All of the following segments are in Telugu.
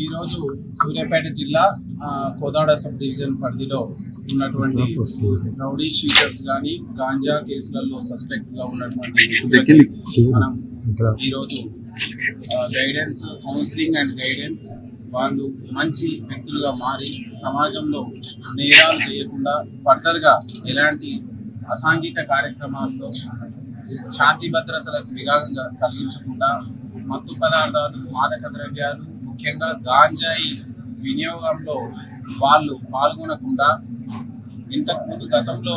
ఈరోజు సూర్యాపేట జిల్లా కోదాడ సబ్ డివిజన్ పరిధిలో ఉన్నటువంటి రౌడీ షీటర్స్ కానీ గాంజా కేసులలో సస్పెక్ట్గా ఉన్నటువంటి మనం ఈరోజు గైడెన్స్, కౌన్సిలింగ్ అండ్ గైడెన్స్, వాళ్ళు మంచి వ్యక్తులుగా మారి సమాజంలో నేరాలు చేయకుండా ఫర్దర్గా ఎలాంటి అసాంఘిక కార్యక్రమాల్లో శాంతి భద్రతలకు విఘాతంగా కలిగించకుండా మత్తు పదార్థాలు, మాదక ద్రవ్యాలు, ముఖ్యంగా గాంజాయి వినియోగంలో వాళ్ళు పాల్గొనకుండా ఇంతకుముందు గతంలో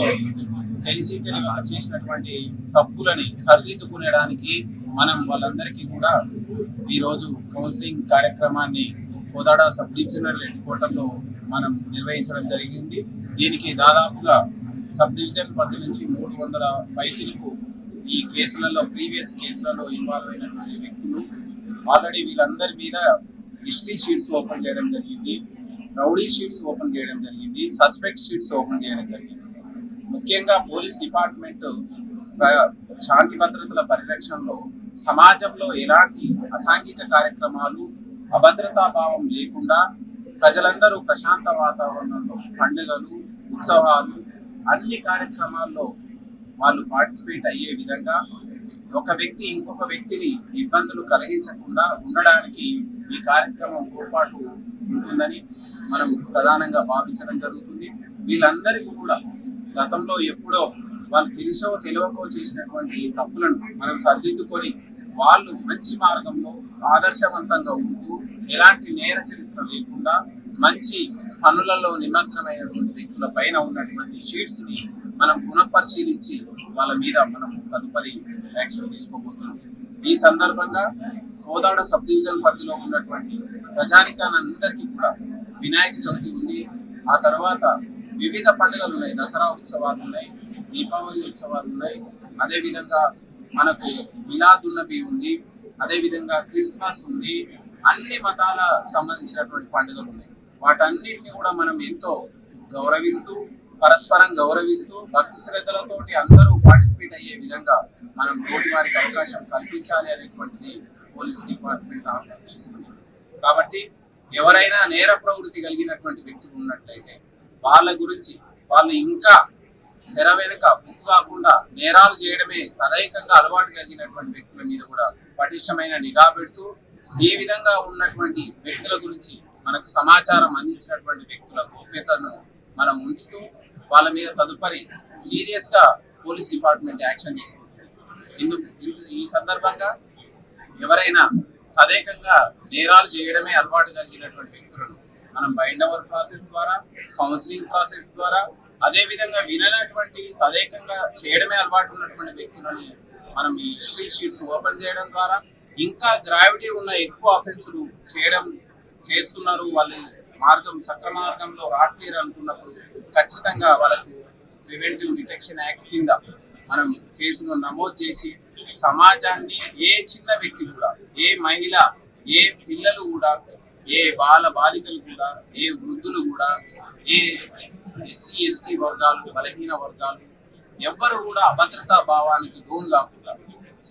తెలిసి తెలియక చేసినటువంటి తప్పులని సరిదిద్దుకునేడానికి మనం వాళ్ళందరికీ కూడా ఈరోజు కౌన్సిలింగ్ కార్యక్రమాన్ని కోదాడ సబ్ డివిజనల్ హెడ్ క్వార్టర్లో మనం నిర్వహించడం జరిగింది. దీనికి దాదాపుగా సబ్ డివిజన్ పరిధి నుంచి 300 పైచిలకు ఈ కేసులలో, ప్రీవియస్ కేసులలో ఇన్వాల్వ్ అయినటువంటి వ్యక్తులు ఆల్రెడీ వీళ్ళందరి మీద హిస్టరీ షీట్స్ ఓపెన్ చేయడం జరిగింది, రౌడీ షీట్స్ ఓపెన్ చేయడం జరిగింది, సస్పెక్ట్ షీట్స్ ఓపెన్ చేయడం జరిగింది. ముఖ్యంగా పోలీస్ డిపార్ట్మెంట్ శాంతి భద్రతల పరిరక్షణలో సమాజంలో ఎలాంటి అసాంఘిక కార్యక్రమాలు, అభద్రతా భావం లేకుండా ప్రజలందరూ ప్రశాంత వాతావరణంలో పండుగలు, ఉత్సవాలు, అన్ని కార్యక్రమాల్లో వాళ్ళు పార్టిసిపేట్ అయ్యే విధంగా ఒక వ్యక్తి ఇంకొక వ్యక్తిని ఇబ్బందులు కలిగించకుండా ఉండడానికి ఈ కార్యక్రమం తోడ్పాటు ఉంటుందని మనం ప్రధానంగా భావించడం జరుగుతుంది. వీళ్ళందరికీ కూడా గతంలో ఎప్పుడో వాళ్ళు తెలిసో తెలియకో చేసినటువంటి తప్పులను మనం సరిదిద్దుకొని వాళ్ళు మంచి మార్గంలో ఆదర్శవంతంగా ఉంటూ ఎలాంటి నేర చరిత్ర లేకుండా మంచి పనులలో నిమగ్నమైనటువంటి వ్యక్తుల పైన ఉన్నటువంటి షీట్స్ ని మనం పునఃపరిశీలించి వాళ్ళ మీద మనం తదుపరి యాక్షన్ తీసుకోబోతున్నాం. ఈ సందర్భంగా కోదాడ సబ్ డివిజన్ పరిధిలో ఉన్నటువంటి ప్రజానికానందరికీ కూడా వినాయక చవితి ఉంది, ఆ తర్వాత వివిధ పండుగలు ఉన్నాయి, దసరా ఉత్సవాలు ఉన్నాయి, దీపావళి ఉత్సవాలు ఉన్నాయి, అదేవిధంగా మనకు మిలాదున్నబీ ఉంది, అదేవిధంగా క్రిస్మస్ ఉంది, అన్ని మతాల సంబంధించినటువంటి పండుగలు ఉన్నాయి. వాటన్నిటిని కూడా మనం ఎంతో గౌరవిస్తూ, పరస్పరం గౌరవిస్తూ, భక్తి శ్రద్ధలతోటి అందరూ పార్టిసిపేట్ అయ్యే విధంగా మనం తోటి వారికి అవకాశం కల్పించాలి అనేటువంటిది పోలీస్ డిపార్ట్మెంట్ ఆలోచిస్తుంది. కాబట్టి ఎవరైనా నేర ప్రవృత్తి కలిగినటువంటి వ్యక్తులు ఉన్నట్లయితే వాళ్ళ గురించి వాళ్ళు ఇంకా తెర వెనుక బుక్ కాకుండా నేరాలు చేయడమే తదైకంగా అలవాటు కలిగినటువంటి వ్యక్తుల మీద కూడా పటిష్టమైన నిఘా పెడుతూ, ఈ విధంగా ఉన్నటువంటి వ్యక్తుల గురించి మనకు సమాచారం అందించినటువంటి వ్యక్తుల గోప్యతను మనం ఉంచుతూ వాళ్ళ మీద తదుపరి సీరియస్ గా పోలీస్ డిపార్ట్మెంట్ యాక్షన్ తీసుకుంటుంది. ఈ సందర్భంగా ఎవరైనా తదేకంగా నేరాలు చేయడమే అలవాటు కలిగినటువంటి వ్యక్తులను మనం బైండ్ ఓవర్ ప్రాసెస్ ద్వారా, కౌన్సిలింగ్ ప్రాసెస్ ద్వారా, అదే విధంగా విననటువంటి తదేకంగా చేయడమే అలవాటు ఉన్నటువంటి వ్యక్తులని మనం ఈ హిస్టరీ షీట్స్ ఓపెన్ చేయడం ద్వారా ఇంకా గ్రావిటీ ఉన్న ఎక్కువ అఫెన్సులు చేస్తున్నారు, వాళ్ళు మార్గం చక్ర మార్గంలో రాట్లేరు అనుకున్నప్పుడు ఖచ్చితంగా వాళ్ళకు ప్రివెంటివ్ డిటెక్షన్ యాక్ట్ కింద మనం కేసును నమోదు చేసి సమాజాన్ని ఏ చిన్న వ్యక్తి కూడా, ఏ మహిళ, ఏ పిల్లలు కూడా, ఏ బాలికలు కూడా, ఏ వృద్ధులు కూడా, ఏ ఎస్సీ ఎస్టీ వర్గాలు, బలహీన వర్గాలు ఎవ్వరు కూడా అభద్రతా భావానికి లోను కాకుండా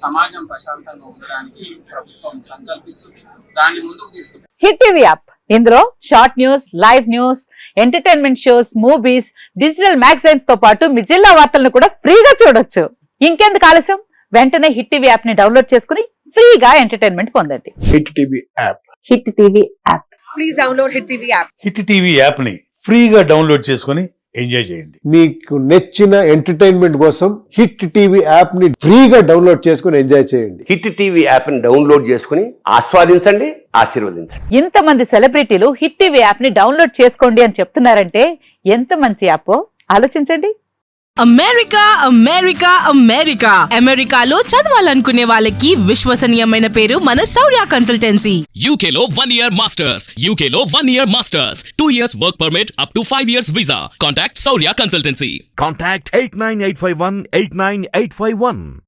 సమాజం ప్రశాంతంగా ఉండడానికి ప్రభుత్వం సంకల్పిస్తుంది, దాన్ని ముందుకు తీసుకుంటుంది. హిట్ టీవీ యాప్, ఇందులో short news, live news, entertainment shows, movies, digital magazines తో పాటు మీ జిల్లా వార్తలను కూడా ఫ్రీగా చూడొచ్చు. ఇంకెందుకు ఆలస్యం, వెంటనే హిట్ టీవీ యాప్ ని డౌన్లోడ్ చేసుకుని ఫ్రీగా ఎంటర్టైన్మెంట్ పొందండి. Hit TV app, hit TV app, please download hit TV app. Hit TV app ని ఫ్రీగా డౌన్లోడ్ చేసుకుని ఎంజాయ్ చేయండి. మీకు నచ్చిన ఎంటర్టైన్మెంట్ కోసం హిట్ టీవీ యాప్ ని ఫ్రీగా డౌన్లోడ్ చేసుకుని ఎంజాయ్ చేయండి. హిట్ టీవీ యాప్ ని డౌన్లోడ్ చేసుకుని ఆస్వాదించండి, ఆశీర్వదించండి. ఇంతమంది సెలబ్రిటీలు హిట్ టీవీ యాప్ ని డౌన్లోడ్ చేసుకోండి అని చెప్తున్నారంటే ఎంత మంచి యాప్ ఆలోచించండి. అమెరికా అమెరికా అమెరికా అమెరికాలో చదవాలనుకునే వాళ్ళకి విశ్వసనీయమైన పేరు మన శౌర్య కన్సల్టెన్సీ. UK లో 1 year masters, UK లో 1 year masters, 2 years work permit up to 5 years visa. Contact Saurya Consultancy. Contact 89851 89851.